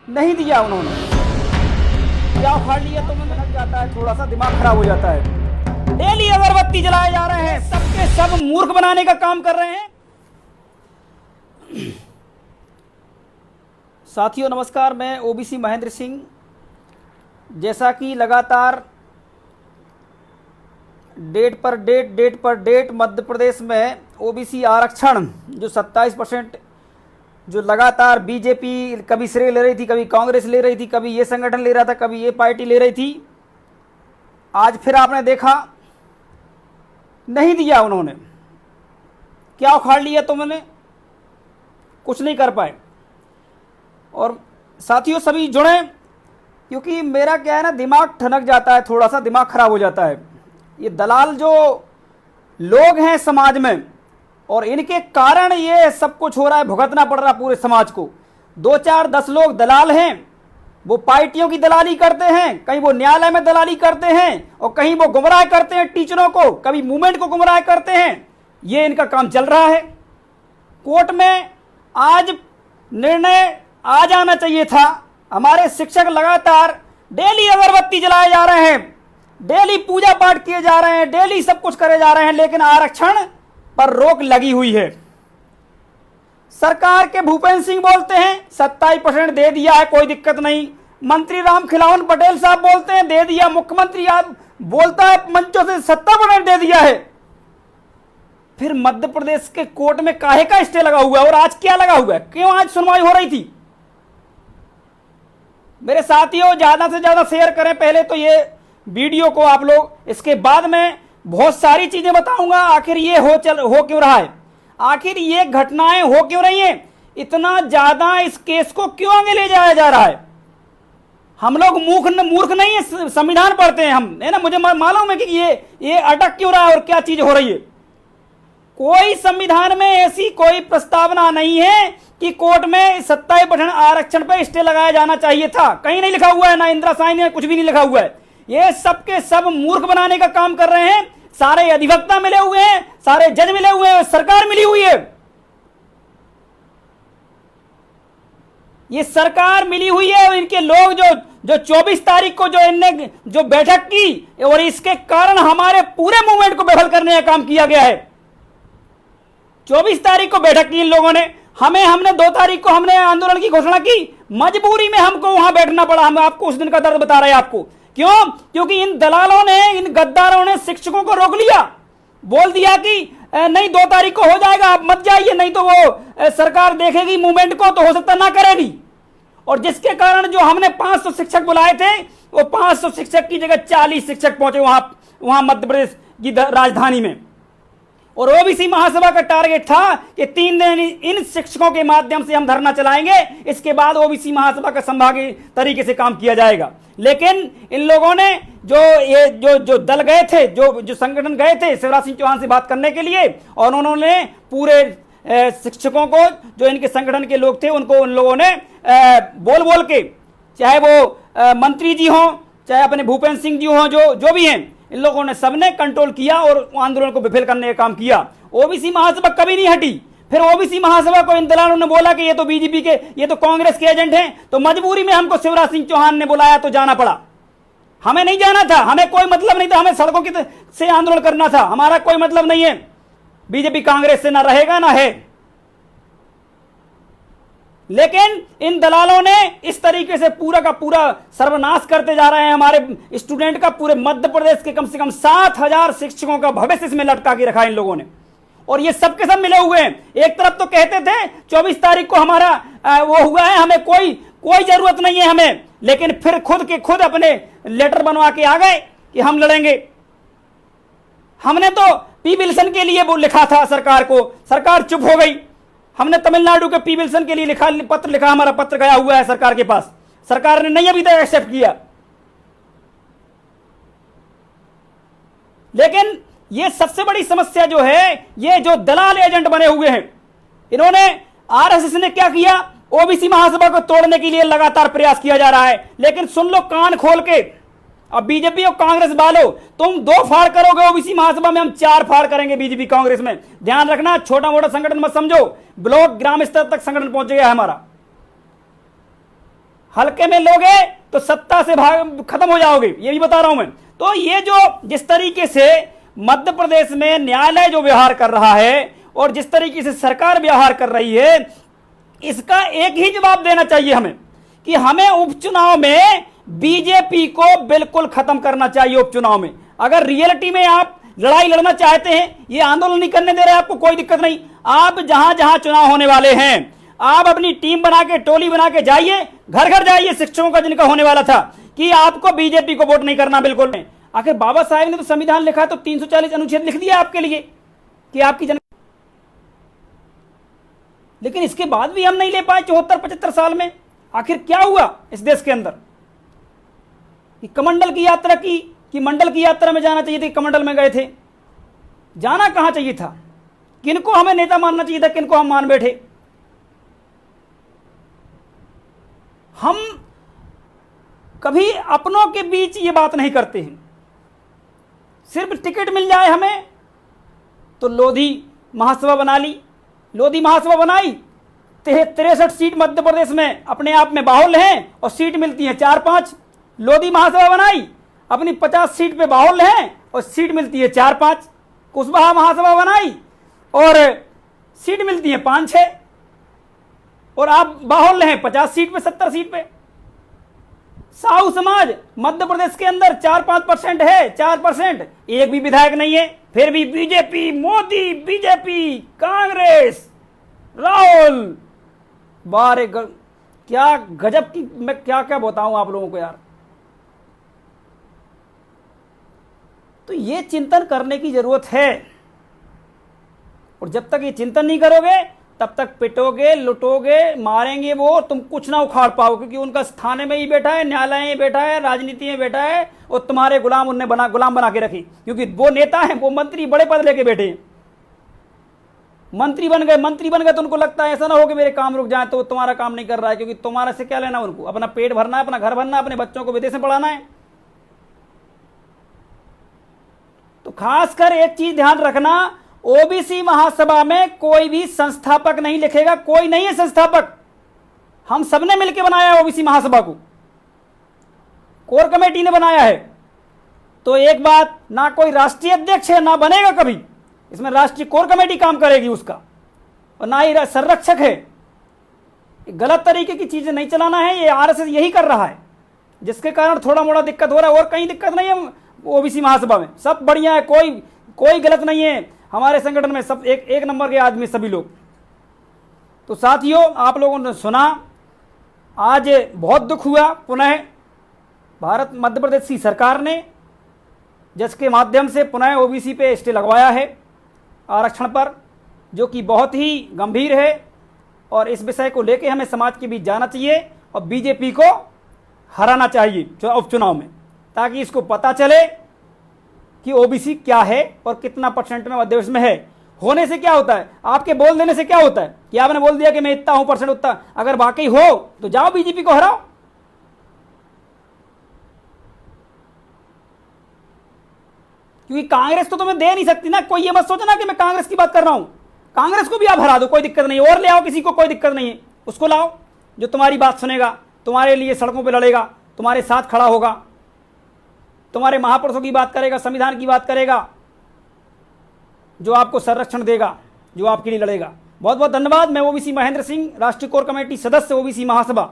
नहीं दिया उन्होंने। क्या उखाड़ लिया तो मन लग जाता है, थोड़ा सा दिमाग खराब हो जाता है। डेली अगरबत्ती जलाए जा रहे हैं, सबके सब मूर्ख बनाने का काम कर रहे हैं। साथियों नमस्कार, मैं ओबीसी महेंद्र सिंह। जैसा कि लगातार डेट पर डेट मध्य प्रदेश में ओबीसी आरक्षण जो 27% जो लगातार बीजेपी कभी श्रेय ले रही थी, कभी कांग्रेस ले रही थी, कभी ये संगठन ले रहा था, कभी ये पार्टी ले रही थी, आज फिर आपने देखा नहीं दिया उन्होंने। क्या उखाड़ लिया तो मैंने कुछ नहीं कर पाए। और साथियों सभी जुड़े, क्योंकि मेरा क्या है ना, दिमाग ठनक जाता है, थोड़ा सा दिमाग खराब हो जाता है। ये दलाल जो लोग हैं समाज में, और इनके कारण ये सब कुछ हो रहा है, भुगतना पड़ रहा है पूरे समाज को। 2 4 10 लोग दलाल हैं, वो पार्टियों की दलाली करते हैं, कहीं वो न्यायालय में दलाली करते हैं, और कहीं वो गुमराह करते हैं टीचरों को, कभी मूवमेंट को गुमराह करते हैं। ये इनका काम चल रहा है। कोर्ट में आज निर्णय आ जाना चाहिए था। हमारे शिक्षक लगातार डेली अगरबत्ती जलाए जा रहे हैं, डेली पूजा पाठ किए जा रहे हैं, डेली सब कुछ करे जा रहे हैं, लेकिन आरक्षण पर रोक लगी हुई है। सरकार के भूपेंद्र सिंह बोलते हैं 27% दे दिया है, कोई दिक्कत नहीं। मंत्री राम खिलावन पटेल साहब बोलते हैं दे दिया। मुख्यमंत्री आज बोलता है मंचों से 70% दे दिया है। फिर मध्य प्रदेश के कोर्ट में काहे का स्टे लगा हुआ है, और आज क्या लगा हुआ है, क्यों आज सुनवाई हो रही थी? मेरे साथियों ज्यादा से ज्यादा शेयर करें पहले तो ये वीडियो को आप लोग, इसके बाद में बहुत सारी चीजें बताऊंगा। आखिर ये हो क्यों रहा है, आखिर ये घटनाएं हो क्यों रही हैं, इतना ज्यादा इस केस को क्यों आगे ले जाया जा रहा है। हम लोग मूर्ख नहीं है, संविधान पढ़ते हैं हम, है ना। मुझे मालूम है कि ये अटक क्यों रहा है और क्या चीज हो रही है। कोई संविधान में ऐसी कोई प्रस्तावना नहीं है कि कोर्ट में 27% आरक्षण पर स्टे लगाया जाना चाहिए था। कहीं नहीं लिखा हुआ है, ना इंदिरा साइन ने कुछ भी नहीं लिखा हुआ है। ये सबके सब मूर्ख बनाने का काम कर रहे हैं। सारे अधिवक्ता मिले हुए हैं, सारे जज मिले हुए हैं, सरकार मिली हुई है। ये सरकार मिली हुई है और इनके लोग जो 24 तारीख को जो इनने जो बैठक की, और इसके कारण हमारे पूरे मूवमेंट को बेदखल करने का काम किया गया है। 24 तारीख को बैठक की इन लोगों ने, हमने 2 तारीख को हमने आंदोलन की घोषणा की। मजबूरी में हमको वहां बैठना पड़ा। हम आपको उस दिन का दर्द बता रहे हैं आपको। क्यों? क्योंकि इन दलालों ने, इन गद्दारों ने शिक्षकों को रोक लिया, बोल दिया कि नहीं 2 तारीख को हो जाएगा, आप मत जाइए, नहीं तो वो सरकार देखेगी मूवमेंट को तो हो सकता ना करेगी। और जिसके कारण जो हमने 500 शिक्षक बुलाए थे, वो 500 शिक्षक की जगह 40 शिक्षक पहुंचे वहां मध्य प्रदेश की राजधानी में। और ओबीसी महासभा का टारगेट था कि 3 दिन इन शिक्षकों के माध्यम से हम धरना चलाएंगे, इसके बाद ओबीसी महासभा का संभागीय तरीके से काम किया जाएगा। लेकिन इन लोगों ने जो दल गए थे, जो संगठन गए थे शिवराज सिंह चौहान से बात करने के लिए, और उन्होंने पूरे शिक्षकों को, जो इनके संगठन के लोग थे, उनको उन लोगों ने बोल के, चाहे वो मंत्री जी हों, चाहे अपने भूपेंद्र सिंह जी हों, जो भी हैं, इन लोगों ने सबने कंट्रोल किया और आंदोलन को विफल करने का काम किया। ओबीसी महासभा कभी नहीं हटी। फिर ओबीसी महासभा को इन दलालों ने बोला कि ये तो बीजेपी के, ये तो कांग्रेस के एजेंट हैं, तो मजबूरी में हमको शिवराज सिंह चौहान ने बुलाया तो जाना पड़ा। हमें नहीं जाना था, हमें कोई मतलब नहीं था, हमें सड़कों से आंदोलन करना था। हमारा कोई मतलब नहीं है बीजेपी कांग्रेस से, ना रहेगा ना है। लेकिन इन दलालों ने इस तरीके से पूरा का पूरा सर्वनाश करते जा रहे हैं हमारे स्टूडेंट का। पूरे मध्य प्रदेश के कम से कम 7000 शिक्षकों का भविष्य इसमें लटका के रखा है इन लोगों ने। और ये सबके सब मिले हुए हैं। एक तरफ तो कहते थे 24 तारीख को हमारा वो हुआ है, हमें कोई जरूरत नहीं है हमें, लेकिन फिर खुद के खुद अपने लेटर बनवा के आ गए कि हम लड़ेंगे। हमने तो पी विल्सन के लिए वो लिखा था सरकार को, सरकार चुप हो गई। हमने तमिलनाडु के पी विल्सन के लिए पत्र लिखा, हमारा पत्र गया हुआ है सरकार के पास, सरकार ने नहीं अभी तक एक्सेप्ट किया। लेकिन ये सबसे बड़ी समस्या जो है, ये जो दलाल एजेंट बने हुए हैं, इन्होंने, आरएसएस ने क्या किया, ओबीसी महासभा को तोड़ने के लिए लगातार प्रयास किया जा रहा है। लेकिन सुन लो कान खोल के, अब बीजेपी और कांग्रेस वालों, तुम 2 फाड़ करोगे ओबीसी महासभा में, हम 4 फाड़ करेंगे बीजेपी कांग्रेस में। ध्यान रखना, छोटा मोटा संगठन मत समझो, ब्लॉक ग्राम स्तर तक संगठन पहुंच गया है हमारा। हल्के में लोगे तो सत्ता से भाग खत्म हो जाओगे, ये भी बता रहा हूं मैं। तो ये जो जिस तरीके से मध्य प्रदेश में न्यायालय जो व्यवहार कर रहा है और जिस तरीके से सरकार व्यवहार कर रही है, इसका एक ही जवाब देना चाहिए हमें कि हमें उपचुनाव में बीजेपी को बिल्कुल खत्म करना चाहिए। उपचुनाव में अगर रियलिटी में आप लड़ाई लड़ना चाहते हैं, ये आंदोलन नहीं करने दे रहे, आपको कोई दिक्कत नहीं, आप जहां जहां चुनाव होने वाले हैं आप अपनी टीम बना के, टोली बना के जाइए, घर घर जाइए शिक्षकों का जिनका होने वाला था कि आपको बीजेपी को वोट नहीं करना बिल्कुल नहीं। आखिर बाबा साहेब ने तो संविधान लिखा, तो 340 अनुच्छेद लिख दिया आपके लिए कि आपकी लेकिन इसके बाद भी हम नहीं ले पाए 74-75 साल में। आखिर क्या हुआ इस देश के अंदर कि कमंडल की यात्रा की, कि मंडल की यात्रा में जाना चाहिए था, कमंडल में गए थे, जाना कहां चाहिए था, किनको हमें नेता मानना चाहिए था, किनको हम मान बैठे। हम कभी अपनों के बीच ये बात नहीं करते हैं, सिर्फ टिकट मिल जाए हमें तो लोधी महासभा बना ली, लोधी महासभा बनाई, 63 सीट मध्य प्रदेश में अपने आप में बाहुल्य हैं और सीट मिलती है 4-5। लोधी महासभा बनाई, अपनी 50 सीट पे बाहुल्य हैं और सीट मिलती है 4-5। कुशवाहा महासभा बनाई और सीट मिलती है 5-6, और आप बाहुल्य हैं 50 सीट पे, 70 सीट पे। साहू समाज मध्य प्रदेश के अंदर 4-5% है, 4%, एक भी विधायक नहीं है, फिर भी बीजेपी, मोदी, बीजेपी, कांग्रेस, राहुल, बारे क्या गजब की, मैं क्या क्या बताऊं आप लोगों को यार। तो ये चिंतन करने की जरूरत है, और जब तक ये चिंतन नहीं करोगे तब तक पिटोगे, लुटोगे, मारेंगे वो, तुम कुछ ना उखाड़ पाओ, क्योंकि उनका थाने में ही बैठा है, न्यायालय में बैठा है, राजनीति में बैठा है, और तुम्हारे गुलाम उनने गुलाम बना के रखी, क्योंकि वो नेता है, वो मंत्री बड़े पद लेके बैठे हैं, मंत्री बन गए तो उनको लगता है ऐसा ना हो कि मेरे काम रुक जाए, तो तुम्हारा काम नहीं कर रहा है, क्योंकि तुम्हारा से क्या लेना, उनको अपना पेट भरना है, अपना घर भरना है, अपने बच्चों को विदेश में पढ़ाना है। तो खासकर एक चीज ध्यान रखना, ओबीसी महासभा में कोई भी संस्थापक नहीं लिखेगा, कोई नहीं है संस्थापक, हम सबने मिलकर बनाया है ओबीसी महासभा को, कोर कमेटी ने बनाया है। तो एक बात, ना कोई राष्ट्रीय अध्यक्ष है, ना बनेगा कभी, इसमें राष्ट्रीय कोर कमेटी काम करेगी उसका, और ना ही संरक्षक है। गलत तरीके की चीजें नहीं चलाना है, ये आरएसएस यही कर रहा है, जिसके कारण थोड़ा मोड़ा दिक्कत हो रहा है, और कहीं दिक्कत नहीं है ओबीसी महासभा में, सब बढ़िया है, कोई गलत नहीं है हमारे संगठन में, सब एक नंबर के आदमी सभी लोग। तो साथियों, आप लोगों ने सुना, आज बहुत दुख हुआ, पुनः भारत मध्य प्रदेश की सरकार ने जज के माध्यम से पुनः ओबीसी पे स्टे लगवाया है आरक्षण पर, जो कि बहुत ही गंभीर है, और इस विषय को लेकर हमें समाज के बीच जाना चाहिए और बीजेपी को हराना चाहिए उपचुनाव में, ताकि इसको पता चले कि ओबीसी क्या है और कितना परसेंट में मध्य प्रदेश में है। होने से क्या होता है, आपके बोल देने से क्या होता है कि आपने बोल दिया कि मैं इतना हूं परसेंट उतना, अगर वाकई हो तो जाओ बीजेपी को हराओ। क्योंकि कांग्रेस तो तुम्हें दे नहीं सकती ना, कोई ये मत सोचना कि मैं कांग्रेस की बात कर रहा हूं, कांग्रेस को भी आप हरा दो, कोई दिक्कत नहीं, और ले आओ किसी को, कोई दिक्कत नहीं है, उसको लाओ जो तुम्हारी बात सुनेगा, तुम्हारे लिए सड़कों पर लड़ेगा, तुम्हारे साथ खड़ा होगा, तुम्हारे महापुरुषों की बात करेगा, संविधान की बात करेगा, जो आपको संरक्षण देगा, जो आपके लिए लड़ेगा। बहुत बहुत धन्यवाद। मैं ओबीसी महेंद्र सिंह, राष्ट्रीय कोर कमेटी सदस्य, ओबीसी महासभा।